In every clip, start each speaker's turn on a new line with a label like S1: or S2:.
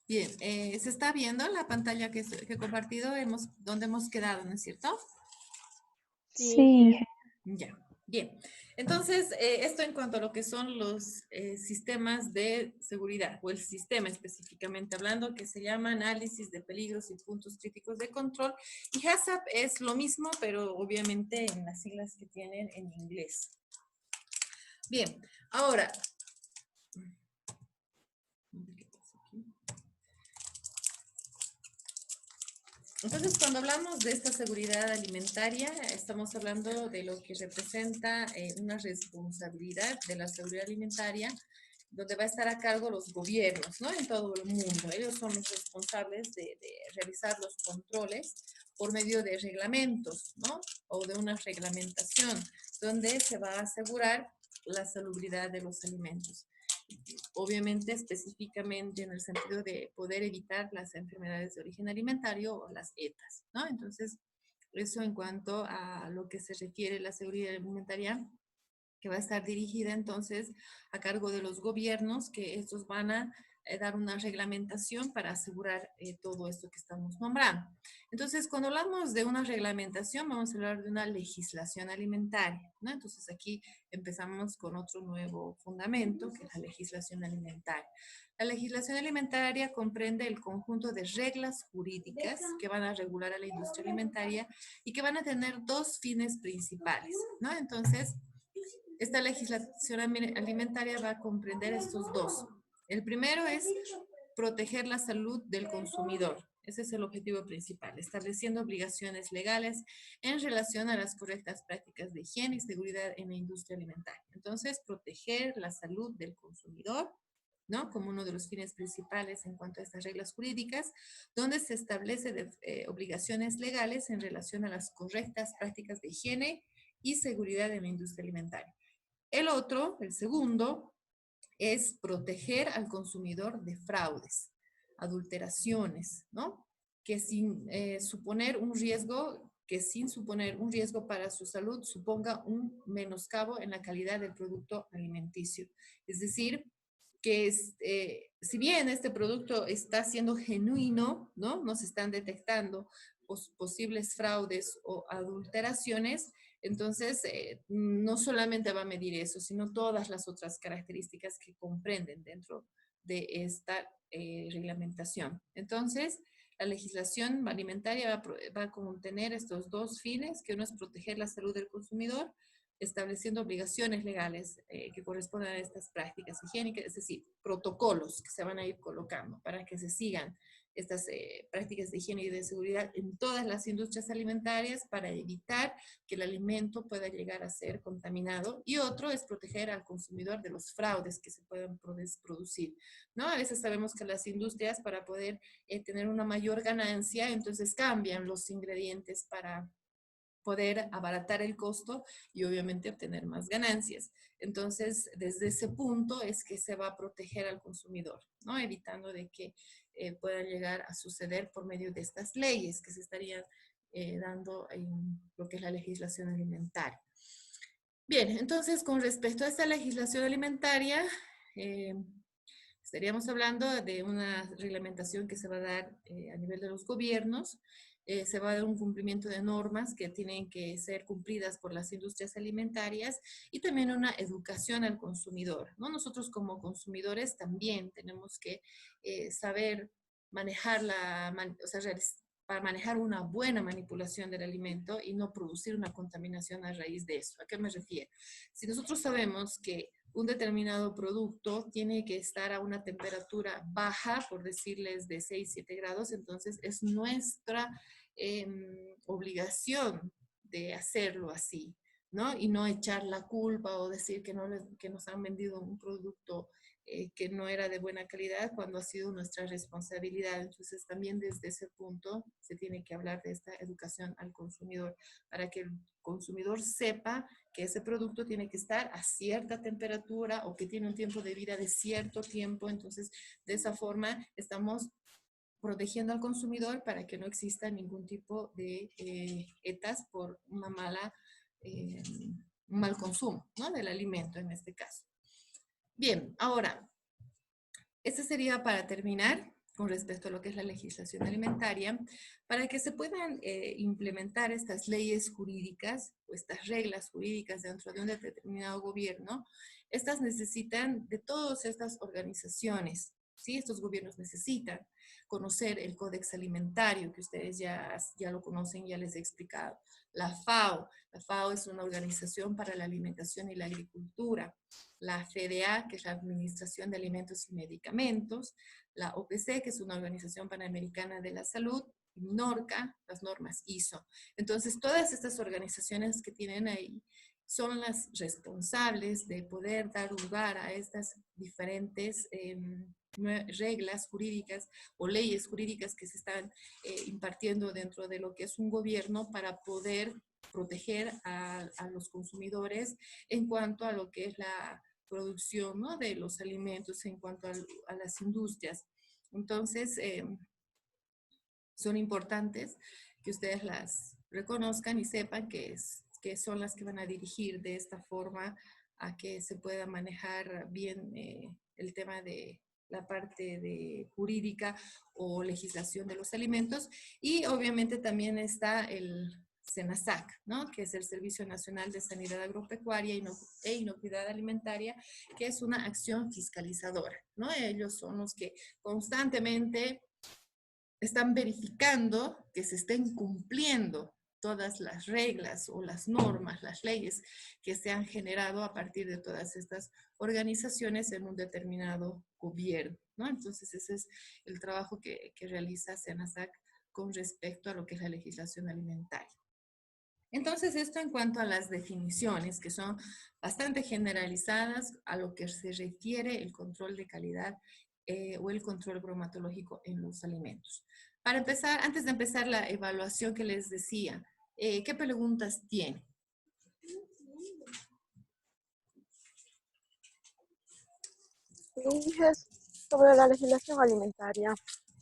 S1: Bien, se está viendo la pantalla que he compartido, donde hemos quedado, ¿no es cierto?
S2: Sí.
S1: Ya, bien. Entonces, esto en cuanto a lo que son los sistemas de seguridad, o el sistema específicamente hablando, que se llama análisis de peligros y puntos críticos de control. Y HACCP es lo mismo, pero obviamente en las siglas que tienen en inglés. Bien, ahora, entonces, cuando hablamos de esta seguridad alimentaria, estamos hablando de lo que representa una responsabilidad de la seguridad alimentaria, donde va a estar a cargo los gobiernos, ¿no? En todo el mundo. Ellos son los responsables de realizar los controles por medio de reglamentos, ¿no? O de una reglamentación, donde se va a asegurar la salubridad de los alimentos. Obviamente específicamente en el sentido de poder evitar las enfermedades de origen alimentario o las ETAs, ¿no? Entonces, eso en cuanto a lo que se refiere a la seguridad alimentaria, que va a estar dirigida entonces a cargo de los gobiernos, que estos van a dar una reglamentación para asegurar todo esto que estamos nombrando. Entonces, cuando hablamos de una reglamentación, vamos a hablar de una legislación alimentaria, ¿no? Entonces, aquí empezamos con otro nuevo fundamento, que es la legislación alimentaria. La legislación alimentaria comprende el conjunto de reglas jurídicas que van a regular a la industria alimentaria y que van a tener dos fines principales, ¿no? Entonces, esta legislación alimentaria va a comprender estos dos. El primero es proteger la salud del consumidor. Ese es el objetivo principal, estableciendo obligaciones legales en relación a las correctas prácticas de higiene y seguridad en la industria alimentaria. Entonces, proteger la salud del consumidor, ¿no? Como uno de los fines principales en cuanto a estas reglas jurídicas, donde se establece obligaciones legales en relación a las correctas prácticas de higiene y seguridad en la industria alimentaria. El otro, el segundo, es proteger al consumidor de fraudes, adulteraciones, ¿no? Que sin suponer un riesgo, que sin suponer un riesgo para su salud, suponga un menoscabo en la calidad del producto alimenticio. Es decir, que si bien este producto está siendo genuino, ¿no? No se están detectando posibles fraudes o adulteraciones, entonces no solamente va a medir eso, sino todas las otras características que comprenden dentro de esta reglamentación. Entonces, la legislación alimentaria va a contener estos dos fines, que uno es proteger la salud del consumidor, estableciendo obligaciones legales que corresponden a estas prácticas higiénicas, es decir, protocolos que se van a ir colocando para que se sigan estas prácticas de higiene y de seguridad en todas las industrias alimentarias para evitar que el alimento pueda llegar a ser contaminado. Y otro es proteger al consumidor de los fraudes que se puedan producir, ¿no? A veces sabemos que las industrias, para poder tener una mayor ganancia, entonces cambian los ingredientes para poder abaratar el costo y obviamente obtener más ganancias. Entonces, desde ese punto es que se va a proteger al consumidor, ¿no? Evitando de que pueda llegar a suceder por medio de estas leyes que se estarían dando en lo que es la legislación alimentaria. Bien, entonces con respecto a esta legislación alimentaria, eh, estaríamos hablando de una reglamentación que se va a dar a nivel de los gobiernos. Se va a dar un cumplimiento de normas que tienen que ser cumplidas por las industrias alimentarias y también una educación al consumidor, ¿no? Nosotros como consumidores también tenemos que saber manejar o sea, para manejar una buena manipulación del alimento y no producir una contaminación a raíz de eso. ¿A qué me refiero? Si nosotros sabemos que un determinado producto tiene que estar a una temperatura baja, por decirles de 6, 7 grados, entonces es nuestra obligación de hacerlo así, ¿no? Y no echar la culpa o decir que, que nos han vendido un producto que no era de buena calidad cuando ha sido nuestra responsabilidad. Entonces también desde ese punto se tiene que hablar de esta educación al consumidor para que el consumidor sepa que ese producto tiene que estar a cierta temperatura o que tiene un tiempo de vida de cierto tiempo. Entonces, de esa forma estamos protegiendo al consumidor para que no exista ningún tipo de ETAs por un mal consumo, ¿no? Del alimento en este caso. Bien, ahora, este sería para terminar con respecto a lo que es la legislación alimentaria, para que se puedan implementar estas leyes jurídicas o estas reglas jurídicas dentro de un determinado gobierno. Estas necesitan de todas estas organizaciones, ¿sí? Estos gobiernos necesitan conocer el Códex Alimentario, que ustedes ya lo conocen, ya les he explicado. La FAO es una organización para la alimentación y la agricultura. La FDA, que es la Administración de Alimentos y Medicamentos, la OPC, que es una Organización Panamericana de la Salud, y NORCA, las normas ISO. Entonces, todas estas organizaciones que tienen ahí son las responsables de poder dar lugar a estas diferentes reglas jurídicas o leyes jurídicas que se están impartiendo dentro de lo que es un gobierno para poder proteger a los consumidores en cuanto a lo que es la producción, ¿no? De los alimentos, en cuanto a las industrias. Entonces, son importantes que ustedes las reconozcan y sepan que son las que van a dirigir de esta forma a que se pueda manejar bien el tema de la parte de jurídica o legislación de los alimentos. Y obviamente también está el SENASAC, ¿no? Que es el Servicio Nacional de Sanidad Agropecuaria e Inocuidad Alimentaria, que es una acción fiscalizadora, ¿no? Ellos son los que constantemente están verificando que se estén cumpliendo todas las reglas o las normas, las leyes que se han generado a partir de todas estas organizaciones en un determinado gobierno, ¿no? Entonces ese es el trabajo que realiza SENASAC con respecto a lo que es la legislación alimentaria. Entonces, esto en cuanto a las definiciones, que son bastante generalizadas a lo que se refiere el control de calidad o el control bromatológico en los alimentos. Para empezar, antes de empezar la evaluación que les decía, ¿qué preguntas tienen?
S2: Dices sobre la legislación alimentaria.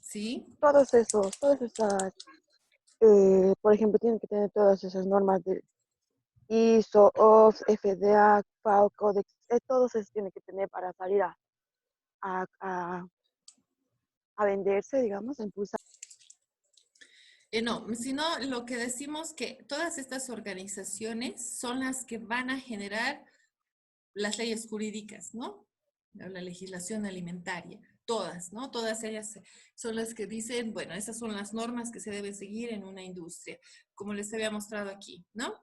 S1: ¿Sí?
S2: Todas esas, por ejemplo, tienen que tener todas esas normas de ISO, OPS, FDA, FAO, Codex, todos esos tienen que tener para salir a, a, a venderse, digamos, a impulsar.
S1: No, sino lo que decimos que todas estas organizaciones son las que van a generar las leyes jurídicas, ¿no? La legislación alimentaria, todas, ¿no? Todas ellas son las que dicen, bueno, esas son las normas que se deben seguir en una industria, como les había mostrado aquí, ¿no?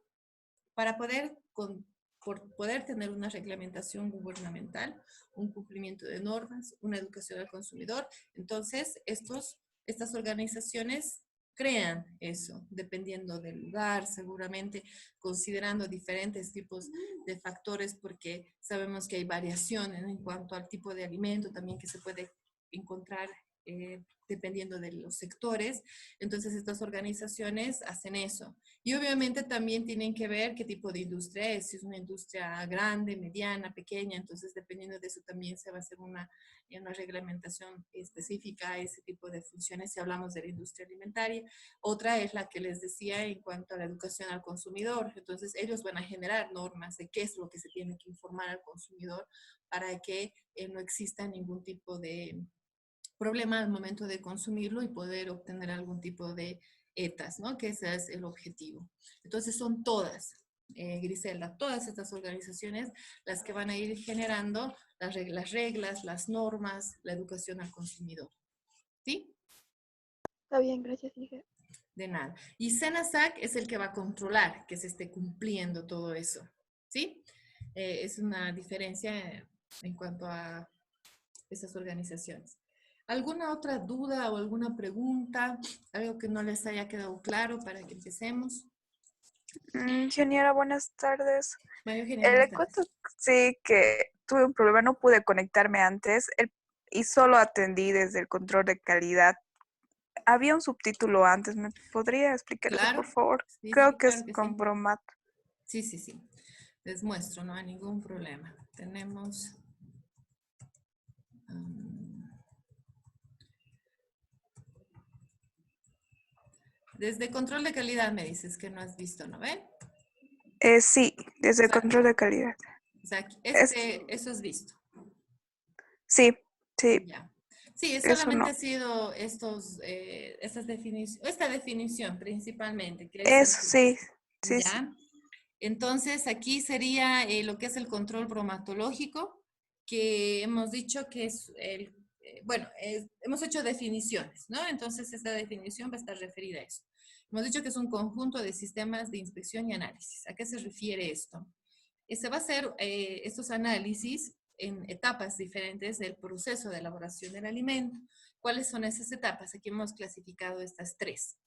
S1: Para por poder tener una reglamentación gubernamental, un cumplimiento de normas, una educación al consumidor, entonces estos Estas organizaciones crean eso, dependiendo del lugar, seguramente considerando diferentes tipos de factores, porque sabemos que hay variaciones en cuanto al tipo de alimento también que se puede encontrar dependiendo de los sectores. Entonces estas organizaciones hacen eso. Y obviamente también tienen que ver qué tipo de industria es, si es una industria grande, mediana, pequeña, entonces dependiendo de eso también se va a hacer una reglamentación específica a ese tipo de funciones si hablamos de la industria alimentaria. Otra es la que les decía en cuanto a la educación al consumidor. Entonces ellos van a generar normas de qué es lo que se tiene que informar al consumidor para que no exista ningún tipo de problema al momento de consumirlo y poder obtener algún tipo de ETAs, ¿no? Que ese es el objetivo. Entonces son todas, Griselda, todas estas organizaciones las que van a ir generando las reglas, las normas, la educación al consumidor. ¿Sí?
S2: Está bien, gracias, dije.
S1: De nada. Y SENASAC es el que va a controlar que se esté cumpliendo todo eso. ¿Sí? Es una diferencia en cuanto a estas organizaciones. ¿Alguna otra duda o alguna pregunta? Algo que no les haya quedado claro para que empecemos.
S3: Ingeniera, buenas tardes.
S1: María Eugenia, buenas
S3: Le cuento,
S1: tardes.
S3: sí, que tuve un problema, no pude conectarme antes y solo atendí desde el control de calidad. Había un subtítulo antes, ¿me podría explicar eso, por
S1: Claro,
S3: favor?
S1: sí,
S3: Creo
S1: sí,
S3: que
S1: claro
S3: es
S1: que
S3: con
S1: sí.
S3: bromat.
S1: Sí, sí, sí. Les muestro, no hay ningún problema. Tenemos... desde control de calidad me dices que no has visto, ¿no ven?
S3: Sí, desde
S1: O
S3: el
S1: sea,
S3: control de calidad.
S1: o sea,
S3: Es,
S1: eso has visto.
S3: sí, sí,
S1: Ya. Sí,
S3: eso
S1: solamente
S3: no.
S1: ha sido esta definición principalmente, que es
S3: Eso sí, sí, sí.
S1: ya. Entonces, aquí sería lo que es el control bromatológico, que hemos dicho que es hemos hecho definiciones, ¿no? Entonces, esta definición va a estar referida a eso. Hemos dicho que es un conjunto de sistemas de inspección y análisis. ¿A qué se refiere esto? Se va a hacer estos análisis en etapas diferentes del proceso de elaboración del alimento. ¿Cuáles son esas etapas? Aquí hemos clasificado estas tres.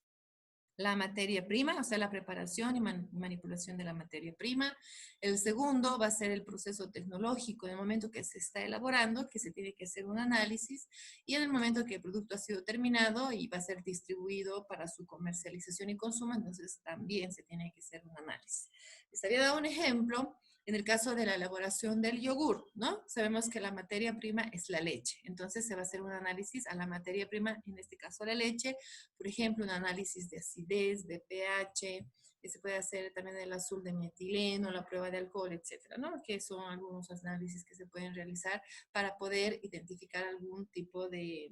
S1: La materia prima, o sea, la preparación y manipulación de la materia prima. El segundo va a ser el proceso tecnológico, en el momento que se está elaborando, que se tiene que hacer un análisis, y en el momento que el producto ha sido terminado y va a ser distribuido para su comercialización y consumo, entonces también se tiene que hacer un análisis. Les había dado un ejemplo en el caso de la elaboración del yogur, ¿no? Sabemos que la materia prima es la leche, entonces se va a hacer un análisis a la materia prima, en este caso la leche, por ejemplo, un análisis de acidez, de pH, que se puede hacer también el azul de metileno, la prueba de alcohol, etcétera, ¿no? Que son algunos análisis que se pueden realizar para poder identificar algún tipo de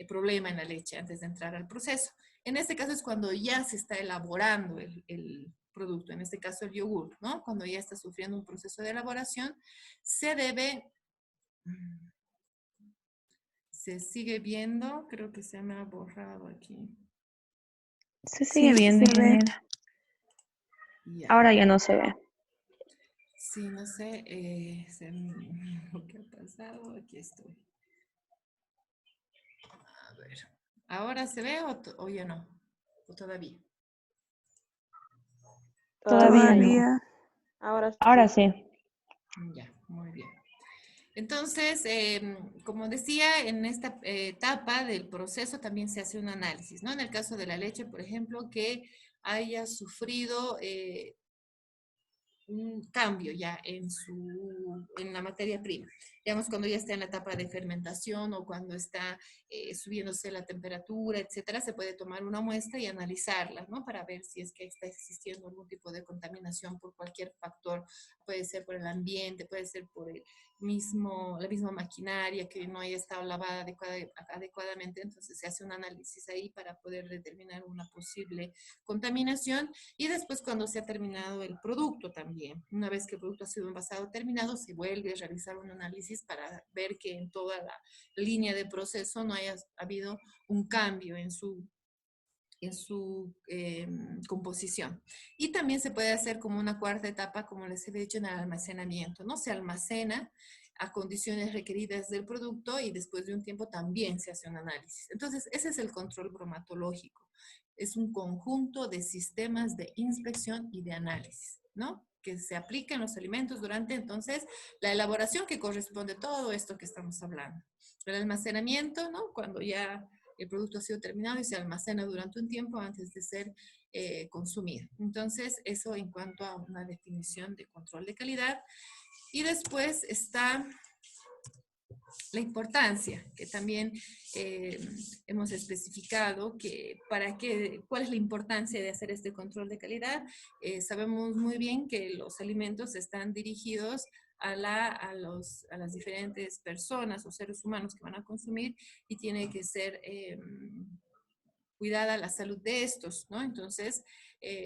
S1: problema en la leche antes de entrar al proceso. En este caso es cuando ya se está elaborando el producto, en este caso el yogur, ¿no? Cuando ya está sufriendo un proceso de elaboración, se debe... Se sigue viendo, creo que se me ha borrado aquí.
S4: Se
S3: Sí,
S4: sigue viendo,
S3: se ve.
S4: ingeniera.
S1: Ya.
S4: Ahora ya no se ve.
S1: Sí, no sé lo que ha pasado. Aquí estoy. A ver. ¿Ahora se ve o ya no? ¿O todavía?
S4: Todavía no.
S3: Todavía.
S2: Ahora
S4: Ahora
S2: sí.
S4: sí.
S1: Ya, muy bien. Entonces, como decía, en esta etapa del proceso también se hace un análisis, ¿no? En el caso de la leche, por ejemplo, que haya sufrido un cambio ya en la materia prima. Digamos, cuando ya está en la etapa de fermentación o cuando está subiéndose la temperatura, etcétera, se puede tomar una muestra y analizarla, ¿no? Para ver si es que está existiendo algún tipo de contaminación por cualquier factor. Puede ser por el ambiente, puede ser por la misma maquinaria que no haya estado lavada adecuadamente. Entonces se hace un análisis ahí para poder determinar una posible contaminación. Y después cuando se ha terminado el producto también, una vez que el producto ha sido envasado terminado, se vuelve a realizar un análisis para ver que en toda la línea de proceso no haya habido un cambio en su composición. Y también se puede hacer como una cuarta etapa, como les he dicho, en el almacenamiento, ¿no? Se almacena a condiciones requeridas del producto y después de un tiempo también se hace un análisis. Entonces, ese es el control bromatológico. Es un conjunto de sistemas de inspección y de análisis, ¿no? Que se aplican los alimentos durante entonces la elaboración que corresponde a todo esto que estamos hablando. El almacenamiento, ¿no? Cuando ya el producto ha sido terminado y se almacena durante un tiempo antes de ser consumido. Entonces, eso en cuanto a una definición de control de calidad. Y después está la importancia, que también hemos especificado que cuál es la importancia de hacer este control de calidad. Sabemos muy bien que los alimentos están dirigidos a las diferentes personas o seres humanos que van a consumir y tiene que ser cuidada la salud de estos, ¿no? Entonces,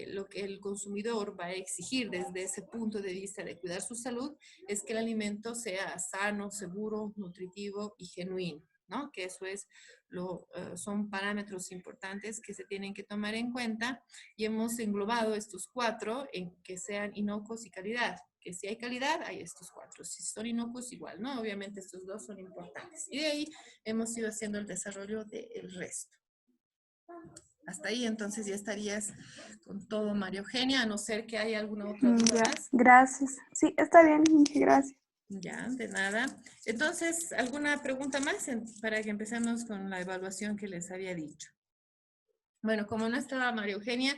S1: lo que el consumidor va a exigir desde ese punto de vista de cuidar su salud es que el alimento sea sano, seguro, nutritivo y genuino, ¿no? Que eso es son parámetros importantes que se tienen que tomar en cuenta y hemos englobado estos 4 en que sean inocuos y calidad. Que si hay calidad, hay estos 4. Si son inocuos, igual, ¿no? Obviamente estos 2 son importantes. Y de ahí hemos ido haciendo el desarrollo del resto. Hasta ahí, entonces ya estarías con todo, María Eugenia, a no ser que haya alguna otra duda
S3: Ya,
S1: más.
S3: gracias. Sí, está bien, muchas gracias.
S1: Ya, de nada. Entonces, ¿alguna pregunta más para que empecemos con la evaluación que les había dicho? Bueno, como no estaba María Eugenia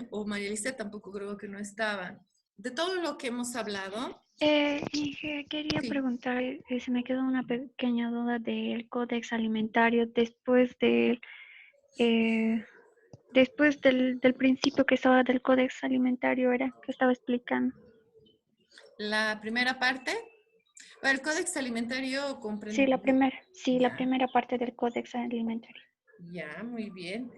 S1: o María Elisa, tampoco creo que no estaban. De todo lo que hemos hablado,
S4: Inge, quería
S1: sí.
S4: preguntar, se me quedó una pequeña duda del Códex Alimentario eh, después del principio que estaba del Códex Alimentario, era que estaba explicando.
S1: La primera parte, el Códex Alimentario comprende...
S4: La
S1: Ya.
S4: primera parte del Códex Alimentario.
S1: Ya, muy bien.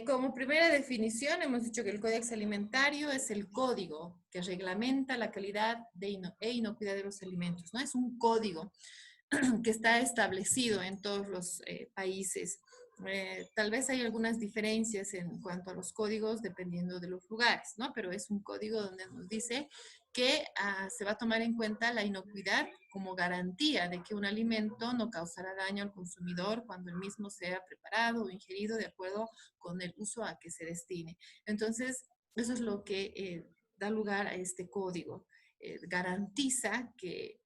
S1: Como primera definición, hemos dicho que el Códex Alimentario es el código que reglamenta la calidad e inocuidad de los alimentos, ¿no? Es un código que está establecido en todos los países. Tal vez hay algunas diferencias en cuanto a los códigos dependiendo de los lugares, ¿no? Pero es un código donde nos dice que se va a tomar en cuenta la inocuidad como garantía de que un alimento no causará daño al consumidor cuando el mismo sea preparado o ingerido de acuerdo con el uso a que se destine. Entonces, eso es lo que da lugar a este código. Garantiza que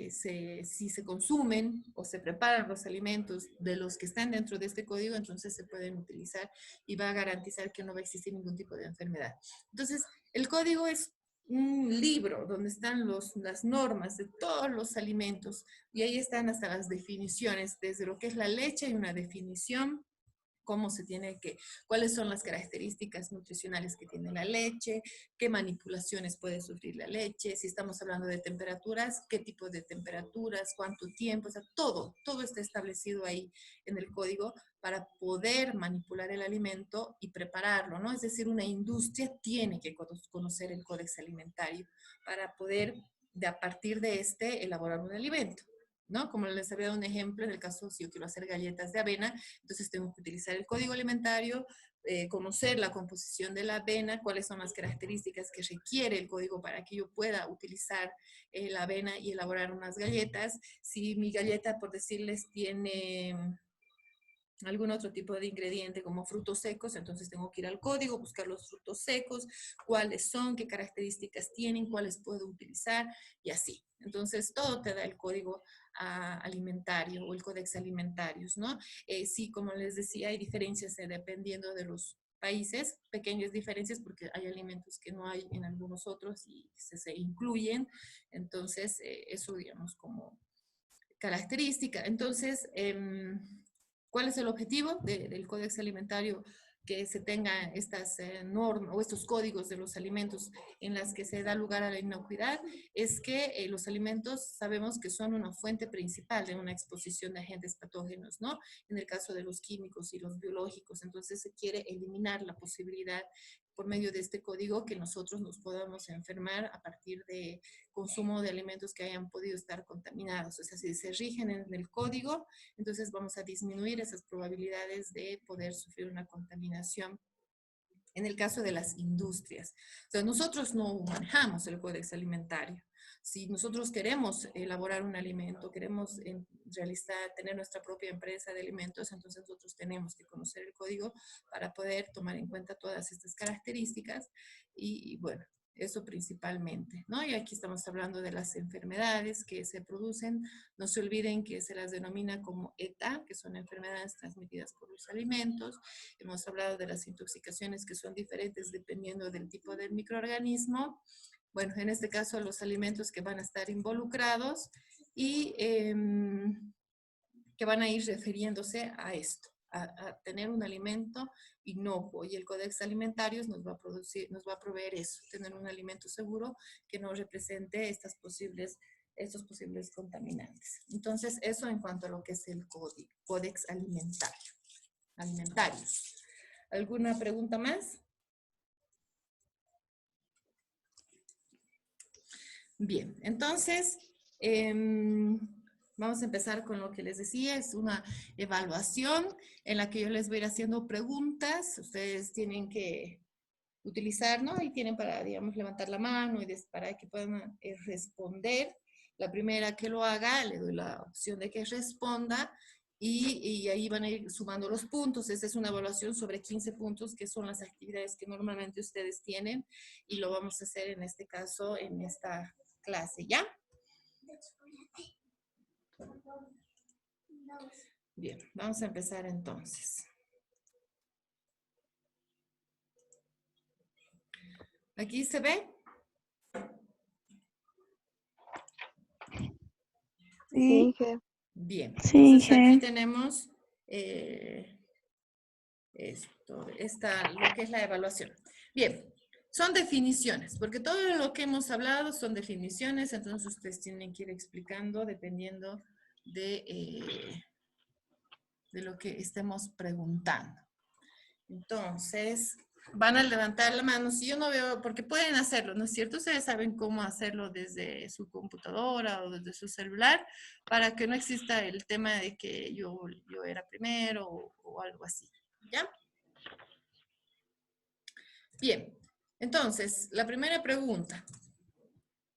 S1: si se consumen o se preparan los alimentos de los que están dentro de este código, entonces se pueden utilizar y va a garantizar que no va a existir ningún tipo de enfermedad. Entonces, el código es un libro donde están las normas de todos los alimentos y ahí están hasta las definiciones, desde lo que es la leche hay una definición, cuáles son las características nutricionales que tiene la leche, qué manipulaciones puede sufrir la leche, si estamos hablando de temperaturas, qué tipo de temperaturas, cuánto tiempo, o sea, todo está establecido ahí en el código para poder manipular el alimento y prepararlo, ¿no? Es decir, una industria tiene que conocer el códex alimentario para poder, a partir de elaborar un alimento. ¿No? Como les había dado un ejemplo, en el caso si yo quiero hacer galletas de avena, entonces tengo que utilizar el código alimentario, conocer la composición de la avena, cuáles son las características que requiere el código para que yo pueda utilizar la avena y elaborar unas galletas. Si mi galleta, por decirles, tiene algún otro tipo de ingrediente como frutos secos, entonces tengo que ir al código, buscar los frutos secos, cuáles son, qué características tienen, cuáles puedo utilizar y así. Entonces todo te da el código alimentario o el códex alimentarios, ¿no? Sí, como les decía, hay diferencias dependiendo de los países, pequeñas diferencias porque hay alimentos que no hay en algunos otros y se incluyen, entonces eso digamos como característica. Entonces, ¿cuál es el objetivo del Códex Alimentario? Que se tengan estas normas o estos códigos de los alimentos en las que se da lugar a la inocuidad, es que los alimentos sabemos que son una fuente principal de una exposición de agentes patógenos, ¿no? En el caso de los químicos y los biológicos, entonces se quiere eliminar la posibilidad por medio de este código que nosotros nos podamos enfermar a partir de consumo de alimentos que hayan podido estar contaminados. O sea, si se rigen en el código, entonces vamos a disminuir esas probabilidades de poder sufrir una contaminación en el caso de las industrias. O sea, nosotros no manejamos el Códex Alimentario. Si nosotros queremos elaborar un alimento, queremos tener nuestra propia empresa de alimentos, entonces nosotros tenemos que conocer el código para poder tomar en cuenta todas estas características y bueno, eso principalmente, ¿no? Y aquí estamos hablando de las enfermedades que se producen. No se olviden que se las denomina como ETA, que son enfermedades transmitidas por los alimentos. Hemos hablado de las intoxicaciones que son diferentes dependiendo del tipo de microorganismo. Bueno, en este caso los alimentos que van a estar involucrados y que van a ir refiriéndose a esto, a tener un alimento inocuo. Y el Códex Alimentarios nos va a proveer eso, tener un alimento seguro que no represente estos posibles contaminantes. Entonces, eso en cuanto a lo que es el Códex Alimentarios. ¿Alguna pregunta más? Bien, entonces, vamos a empezar con lo que les decía, es una evaluación en la que yo les voy a ir haciendo preguntas, ustedes tienen que utilizar, ¿no? Y tienen para, digamos, levantar la mano y para que puedan responder. La primera que lo haga, le doy la opción de que responda y ahí van a ir sumando los puntos. Esta es una evaluación sobre 15 puntos, que son las actividades que normalmente ustedes tienen y lo vamos a hacer en este caso, en esta clase, ¿ya? Bien, vamos a empezar entonces. ¿Aquí se ve?
S2: Sí, Inge.
S1: Bien,
S4: Sí,
S1: entonces aquí
S4: Inge.
S1: tenemos lo que es la evaluación. Bien, son definiciones, porque todo lo que hemos hablado son definiciones, entonces ustedes tienen que ir explicando dependiendo de lo que estemos preguntando. Entonces, van a levantar la mano. Si yo no veo, porque pueden hacerlo, ¿no es cierto? Ustedes saben cómo hacerlo desde su computadora o desde su celular para que no exista el tema de que yo era primero o algo así, ¿ya? Bien, entonces, la primera pregunta.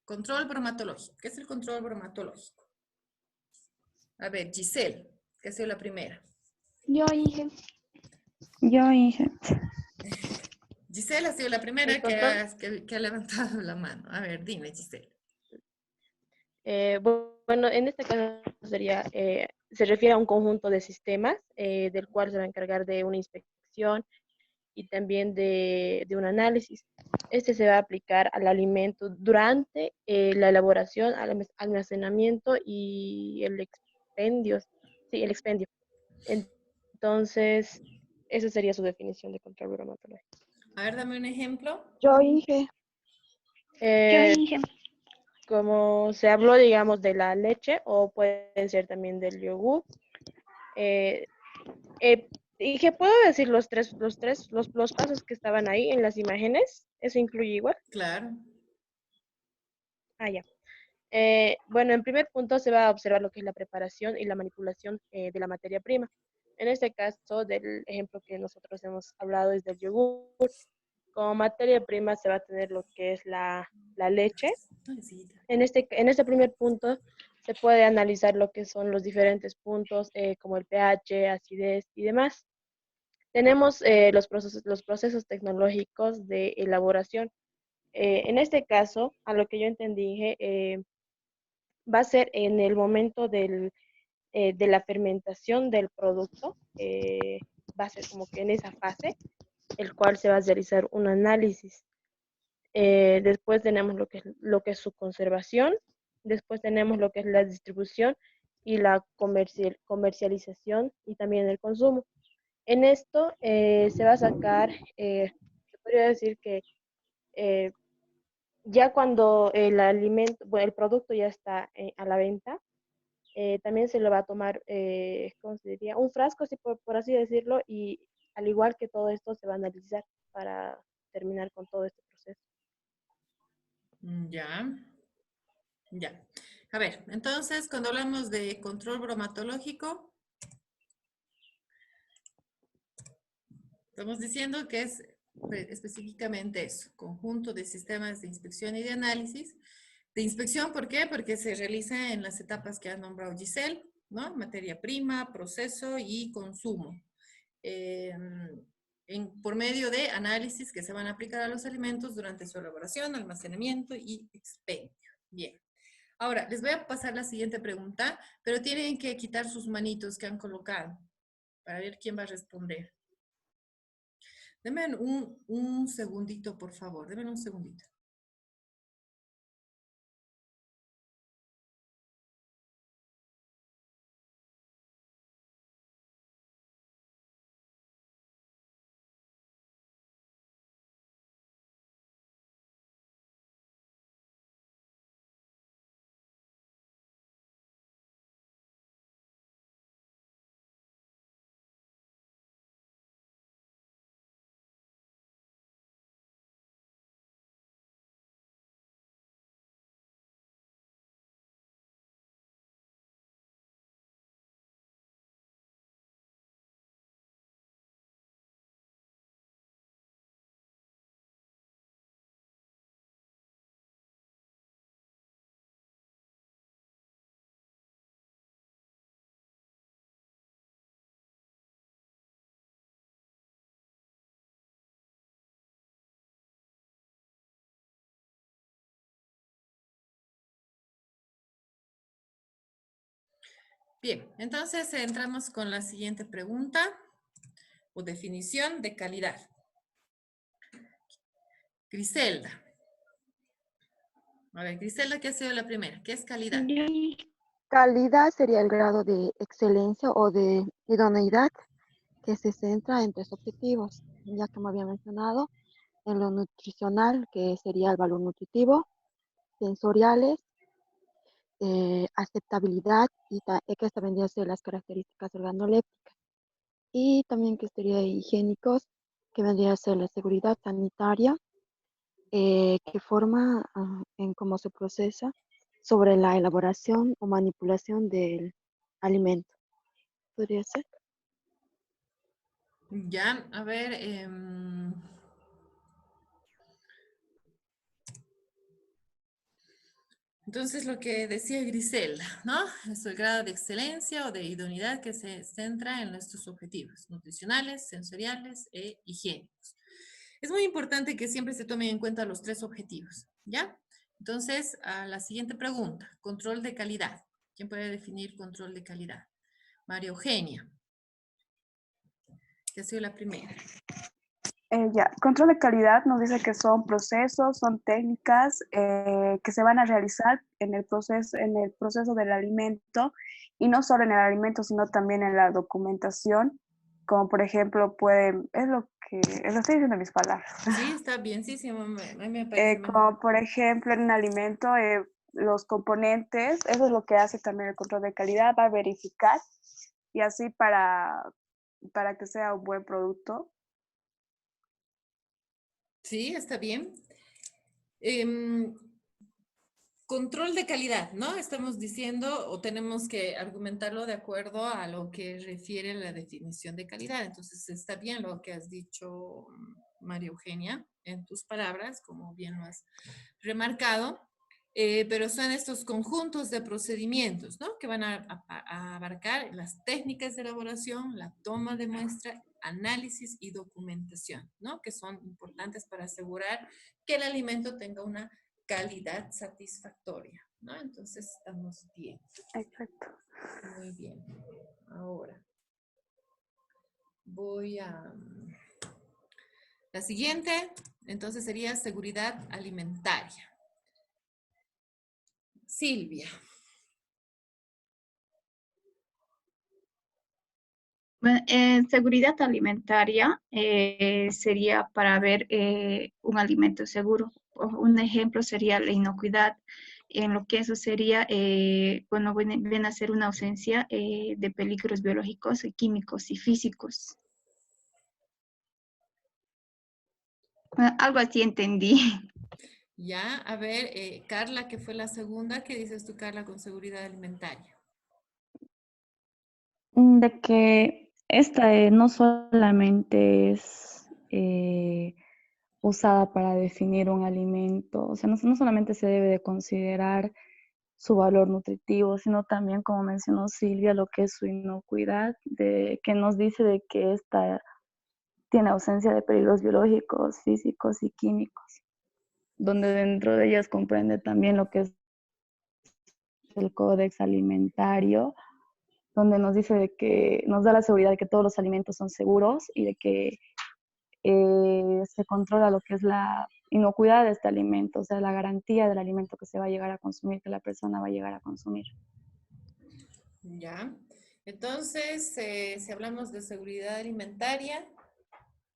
S1: Control bromatológico. ¿Qué es el control bromatológico? A ver, Giselle, que ha sido la primera.
S4: Yo, Inge. Yo, Inge.
S1: Giselle ha sido la primera
S5: El control,
S1: que ha levantado la mano. A ver, dime, Giselle.
S5: bueno, en este caso sería, se refiere a un conjunto de sistemas del cual se va a encargar de una inspección y también de un análisis. Este se va a aplicar al alimento durante la elaboración, almacenamiento y el expendio. Sí, el expendio. Entonces, esa sería su definición de control bromatológico.
S1: A ver, dame un ejemplo.
S2: Yo, Inge.
S4: Yo,
S5: Eh,
S4: Inge.
S5: como se habló, digamos, de la leche o puede ser también del yogur. Y que puedo decir los pasos que estaban ahí en las imágenes, eso incluye igual.
S1: Claro.
S5: Ah, ya. Bueno, en primer punto se va a observar lo que es la preparación y la manipulación de la materia prima. En este caso, del ejemplo que nosotros hemos hablado es del yogur. Como materia prima se va a tener lo que es la leche. En este primer punto se puede analizar lo que son los diferentes puntos como el pH, acidez y demás. Tenemos los procesos tecnológicos de elaboración. En este caso, a lo que yo entendí, va a ser en el momento de la fermentación del producto, va a ser como que en esa fase, el cual se va a realizar un análisis. Después tenemos lo que es su conservación, después tenemos lo que es la distribución y la comercialización y también el consumo. En esto se va a sacar, se podría decir que ya cuando el alimento, bueno, el producto ya está a la venta, también se le va a tomar, ¿cómo se diría? Un frasco, así por así decirlo, y al igual que todo esto se va a analizar para terminar con todo este proceso.
S1: Ya. Ya. A ver, entonces, cuando hablamos de control bromatológico, estamos diciendo que es específicamente eso, conjunto de sistemas de inspección y de análisis. De inspección, ¿por qué? Porque se realiza en las etapas que ha nombrado Giselle, ¿no? Materia prima, proceso y consumo. Por medio de análisis que se van a aplicar a los alimentos durante su elaboración, almacenamiento y expendio. Bien. Ahora, les voy a pasar la siguiente pregunta, pero tienen que quitar sus manitos que han colocado para ver quién va a responder. Denme un segundito, por favor. Denme un segundito. Bien, entonces entramos con la siguiente pregunta o definición de calidad. Griselda. A ver, Griselda, ¿qué ha sido la primera? ¿Qué es calidad?
S2: Calidad sería el grado de excelencia o de idoneidad que se centra en tres objetivos, ya que me había mencionado, en lo nutricional, que sería el valor nutritivo, sensoriales, aceptabilidad y que esta vendría a ser las características organolépticas. Y también que sería higiénicos, que vendría a ser la seguridad sanitaria, que forma en cómo se procesa sobre la elaboración o manipulación del alimento. ¿Podría ser?
S1: Ya, a ver, entonces lo que decía Griselda, ¿no? Es el grado de excelencia o de idoneidad que se centra en nuestros objetivos nutricionales, sensoriales e higiénicos. Es muy importante que siempre se tomen en cuenta los tres objetivos, ¿ya? Entonces, a la siguiente pregunta, control de calidad. ¿Quién puede definir control de calidad? María Eugenia, que ha sido la primera.
S3: Control de calidad nos dice que son procesos, son técnicas que se van a realizar en el proceso del alimento y no solo en el alimento, sino también en la documentación, como por ejemplo lo estoy diciendo en mis palabras.
S1: Sí, está bien, sí, me parece mejor.
S3: Como por ejemplo en un alimento, los componentes, eso es lo que hace también el control de calidad, va a verificar y así para que sea un buen producto.
S1: Sí, está bien. Control de calidad, ¿no? Estamos diciendo o tenemos que argumentarlo de acuerdo a lo que refiere la definición de calidad. Entonces, está bien lo que has dicho, María Eugenia, en tus palabras, como bien lo has remarcado, pero son estos conjuntos de procedimientos, ¿no? Que van a abarcar las técnicas de elaboración, la toma de muestra, análisis y documentación, ¿no? Que son importantes para asegurar que el alimento tenga una calidad satisfactoria, ¿no? Entonces estamos bien.
S3: Exacto.
S1: Muy bien. Ahora voy a... La siguiente, entonces sería seguridad alimentaria. Silvia.
S4: Bueno, seguridad alimentaria sería para ver un alimento seguro. Un ejemplo sería la inocuidad, en lo que eso sería cuando viene a ser una ausencia de peligros biológicos, químicos y físicos. Algo así entendí.
S1: Ya, a ver, Carla, que fue la segunda, ¿qué dices tú, Carla, con seguridad alimentaria?
S6: De que esta no solamente es usada para definir un alimento. O sea, no solamente se debe de considerar su valor nutritivo, sino también, como mencionó Silvia, lo que es su inocuidad, que nos dice de que esta tiene ausencia de peligros biológicos, físicos y químicos, donde dentro de ellas comprende también lo que es el Códex Alimentario, donde nos dice de que nos da la seguridad de que todos los alimentos son seguros y de que se controla lo que es la inocuidad de este alimento, o sea, la garantía del alimento que se va a llegar a consumir, que la persona va a llegar a consumir.
S1: Ya. Entonces, si hablamos de seguridad alimentaria,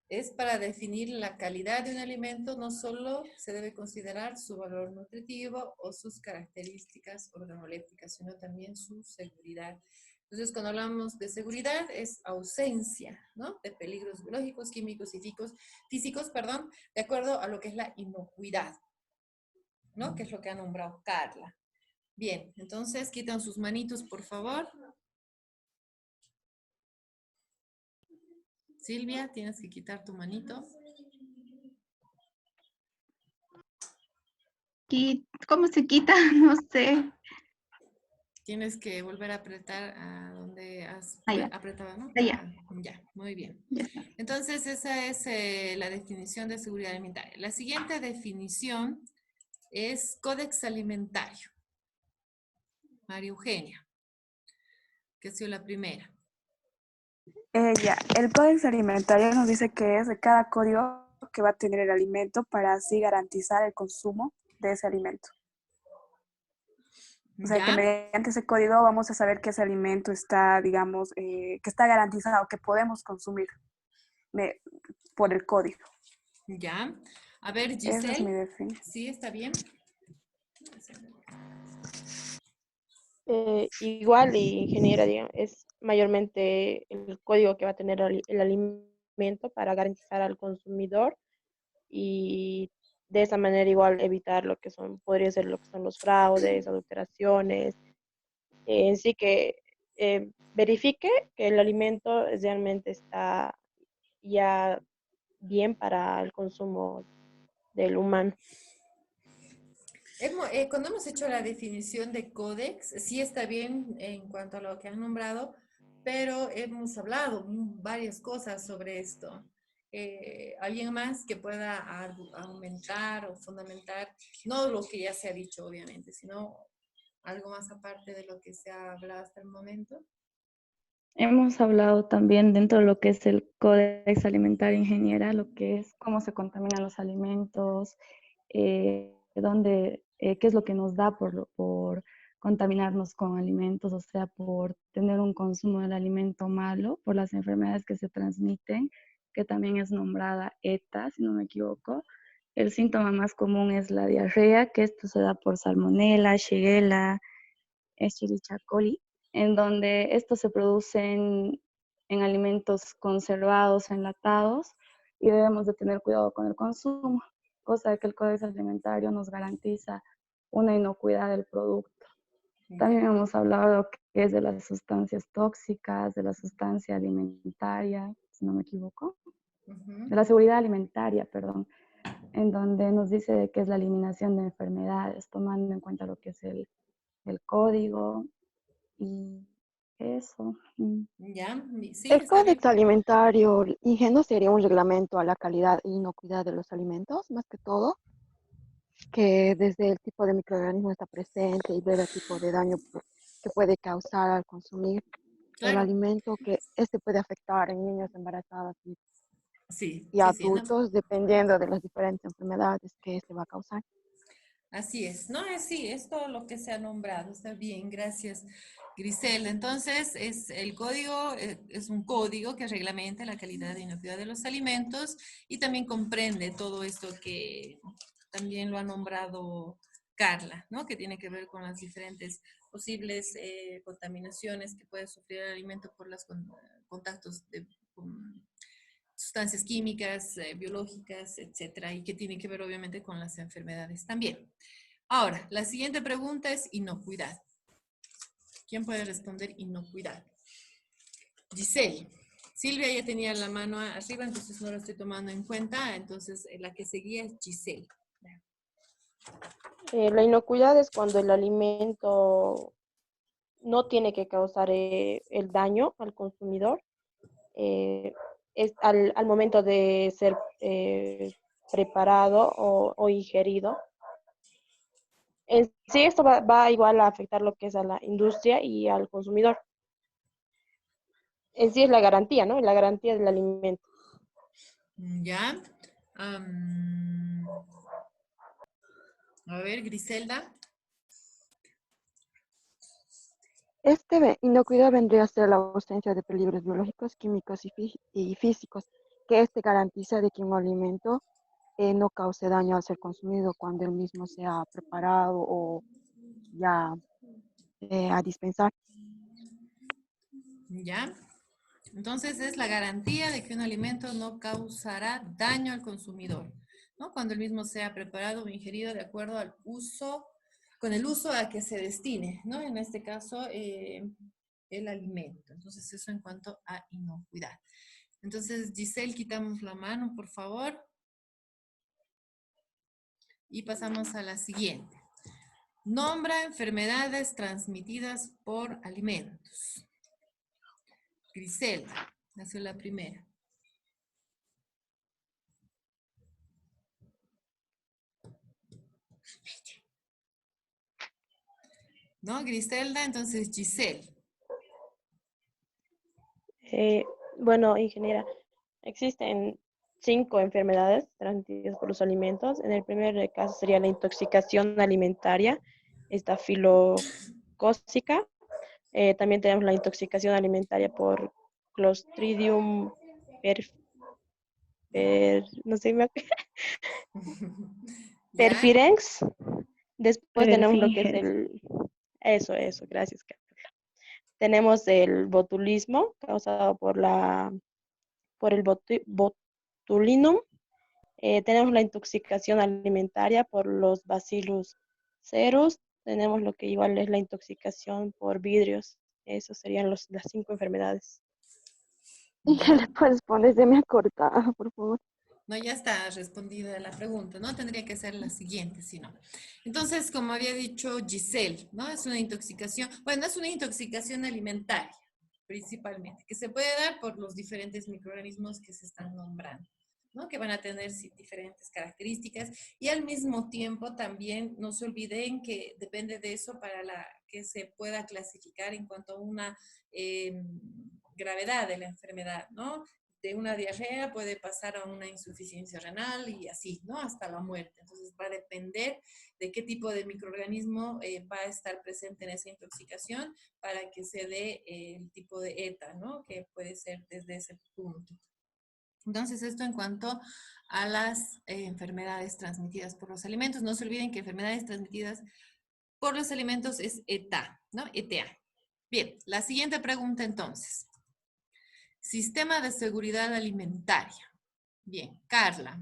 S1: es para definir la calidad de un alimento, no solo se debe considerar su valor nutritivo o sus características organolépticas, sino también su seguridad. Entonces, cuando hablamos de seguridad, es ausencia, ¿no?, de peligros biológicos, químicos y físicos, de acuerdo a lo que es la inocuidad, ¿no?, que es lo que ha nombrado Carla. Bien, entonces, quitan sus manitos, por favor. Silvia, tienes que quitar tu manito.
S4: ¿Y cómo se quita? No sé.
S1: Tienes que volver a apretar a donde has
S4: Allá.
S1: apretado, ¿no?
S4: Allá.
S1: Ya, muy bien.
S4: Ya está.
S1: Entonces, esa es la definición de seguridad alimentaria. La siguiente definición es Códex Alimentario. María Eugenia, que ha sido la primera.
S3: El Códex Alimentario nos dice que es de cada código que va a tener el alimento para así garantizar el consumo de ese alimento. O sea, que
S1: ¿Ya?
S3: mediante ese código vamos a saber que ese alimento está, digamos, que está garantizado, que podemos consumir por el código.
S1: ¿Ya? A ver,
S3: Esa es mi
S1: Giselle.
S3: definición.
S1: ¿Sí está bien?
S5: Igual, y ingeniera, digamos, es mayormente el código que va a tener el alimento para garantizar al consumidor y de esa manera igual evitar lo que son, podría ser lo que son los fraudes, adulteraciones, en sí que verifique que el alimento realmente está ya bien para el consumo del humano.
S1: Cuando hemos hecho la definición de códex, sí está bien en cuanto a lo que han nombrado, pero hemos hablado varias cosas sobre esto. ¿Alguien más que pueda aumentar o fundamentar, no lo que ya se ha dicho obviamente, sino algo más aparte de lo que se ha hablado hasta el momento?
S6: Hemos hablado también dentro de lo que es el Códex Alimentario Ingeniera, lo que es cómo se contaminan los alimentos, qué es lo que nos da por contaminarnos con alimentos, o sea, por tener un consumo del alimento malo, por las enfermedades que se transmiten, que también es nombrada ETA, si no me equivoco. El síntoma más común es la diarrea, que esto se da por salmonela, shigella, Escherichia coli, en donde esto se produce en alimentos conservados, enlatados, y debemos de tener cuidado con el consumo, cosa de que el Código Alimentario nos garantiza una inocuidad del producto. También hemos hablado que es de las sustancias tóxicas, de la sustancia alimentaria, si no me equivoco, de la seguridad alimentaria, perdón, en donde nos dice de que es la eliminación de enfermedades, tomando en cuenta lo que es el código y eso.
S1: ¿Ya? Sí,
S2: El
S1: está bien.
S2: Códex Alimentario INGE sería un reglamento a la calidad e inocuidad de los alimentos, más que todo, que desde el tipo de microorganismo está presente y ver el tipo de daño que puede causar al consumir el
S1: Claro.
S2: alimento, que este puede afectar en niños embarazadas
S1: Sí,
S2: y
S1: sí, sí. No.
S2: adultos, dependiendo de las diferentes enfermedades que este va a causar.
S1: Así es, no es sí, es todo lo que se ha nombrado, está bien, gracias Grisel. Entonces, el código, es un código que reglamenta la calidad e inocuidad de los alimentos y también comprende todo esto que también lo ha nombrado Carla, ¿no? Que tiene que ver con las diferentes posibles contaminaciones que puede sufrir el alimento por los contactos con sustancias químicas, biológicas, etcétera, y que tiene que ver obviamente con las enfermedades también. Ahora, la siguiente pregunta es inocuidad. ¿Quién puede responder inocuidad? Giselle. Silvia ya tenía la mano arriba, entonces no la estoy tomando en cuenta. Entonces, la que seguía es Giselle.
S5: La inocuidad es cuando el alimento no tiene que causar el daño al consumidor. Es al momento de ser preparado o ingerido. En sí, esto va igual a afectar lo que es a la industria y al consumidor. En sí es la garantía, ¿no? La garantía del alimento.
S1: ¿Ya? A ver, Griselda.
S2: Inocuidad vendría a ser la ausencia de peligros biológicos, químicos y físicos, que garantiza de que un alimento no cause daño al ser consumido cuando el mismo sea preparado o ya a dispensar.
S1: ¿Ya? Entonces es la garantía de que un alimento no causará daño al consumidor, ¿no? Cuando el mismo sea preparado o ingerido de acuerdo al uso, con el uso a que se destine, ¿no? En este caso, el alimento. Entonces eso en cuanto a inocuidad. Entonces, Giselle, quitamos la mano, por favor. Y pasamos a la siguiente. Nombra enfermedades transmitidas por alimentos. Griselda, nació la primera. ¿No? Griselda, entonces Giselle.
S5: Bueno, ingeniera, existen 5 enfermedades transmitidas por los alimentos. En el primer caso sería la intoxicación alimentaria, estafilocócica. También tenemos la intoxicación alimentaria por Clostridium no sé,
S1: ¿Ya?
S5: perfirens. Después tenemos lo que es
S6: Perfinges.
S5: eso, gracias, Carla. Tenemos el botulismo causado por el botulinum. Tenemos la intoxicación alimentaria por los Bacillus cereus. Tenemos lo que igual es la intoxicación por vidrios. Esas serían las 5 enfermedades.
S2: ¿Y qué le puedes poner? Se me ha cortado, por favor.
S1: No, ya está respondida la pregunta, ¿no? Tendría que ser la siguiente, si no. Entonces, como había dicho Giselle, ¿no? Es una intoxicación, bueno, es una intoxicación alimentaria, principalmente, que se puede dar por los diferentes microorganismos que se están nombrando, ¿no? Que van a tener diferentes características y al mismo tiempo también no se olviden que depende de eso para que se pueda clasificar en cuanto a una gravedad de la enfermedad, ¿no? De una diarrea puede pasar a una insuficiencia renal y así, ¿no? Hasta la muerte. Entonces va a depender de qué tipo de microorganismo va a estar presente en esa intoxicación para que se dé el tipo de ETA, ¿no? Que puede ser desde ese punto. Entonces, esto en cuanto a las enfermedades transmitidas por los alimentos. No se olviden que enfermedades transmitidas por los alimentos es ETA, ¿no? ETA. Bien, la siguiente pregunta entonces. Sistema de seguridad alimentaria. Bien, Carla.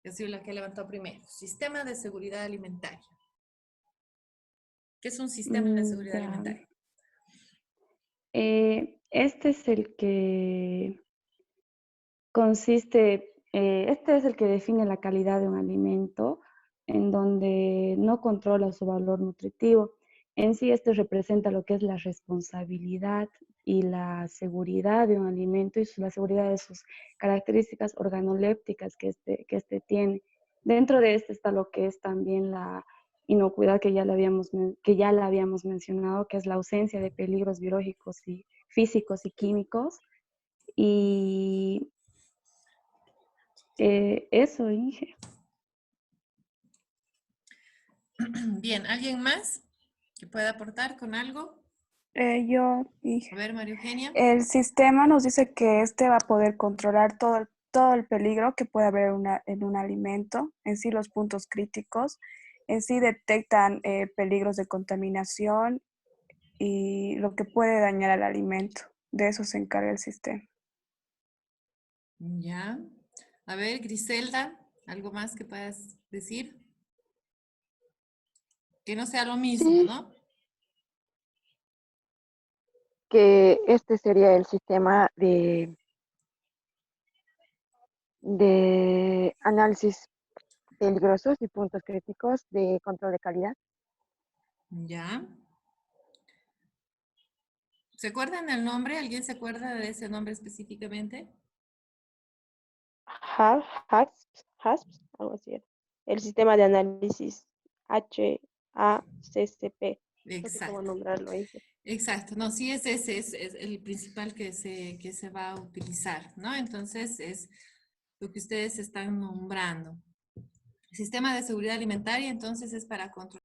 S1: Yo soy la que levantó primero. Sistema de seguridad alimentaria. ¿Qué es un sistema de seguridad
S6: Ya.
S1: alimentaria?
S6: Este es el que consiste, este es el que define la calidad de un alimento, en donde no controla su valor nutritivo. En sí, este representa lo que es la responsabilidad y la seguridad de un alimento y la seguridad de sus características organolépticas que este tiene. Dentro de este está lo que es también la inocuidad que ya la habíamos mencionado, que es la ausencia de peligros biológicos y físicos y químicos. Y eso, Inge.
S1: Bien, ¿alguien más que pueda aportar con algo?
S3: Yo
S1: A
S3: dije,
S1: ver, María Eugenia.
S3: el sistema nos dice que este va a poder controlar todo el peligro que puede haber en un alimento, en sí los puntos críticos, en sí detectan peligros de contaminación y lo que puede dañar al alimento. De eso se encarga el sistema.
S1: Ya. A ver, Griselda, ¿algo más que puedas decir? Que no sea lo mismo,
S2: Sí,
S1: ¿no?
S2: que este sería el sistema de análisis peligrosos y puntos críticos de control de calidad.
S1: ¿Ya? ¿Se acuerdan del nombre? ¿Alguien se acuerda de ese nombre específicamente?
S5: HASP, algo así era. El sistema de análisis HACCP. No sé cómo
S1: Exacto.
S5: nombrarlo ahí.
S1: Exacto, no, sí es ese, es el principal que se va a utilizar, ¿no? Entonces es lo que ustedes están nombrando. Sistema de seguridad alimentaria, entonces es para controlar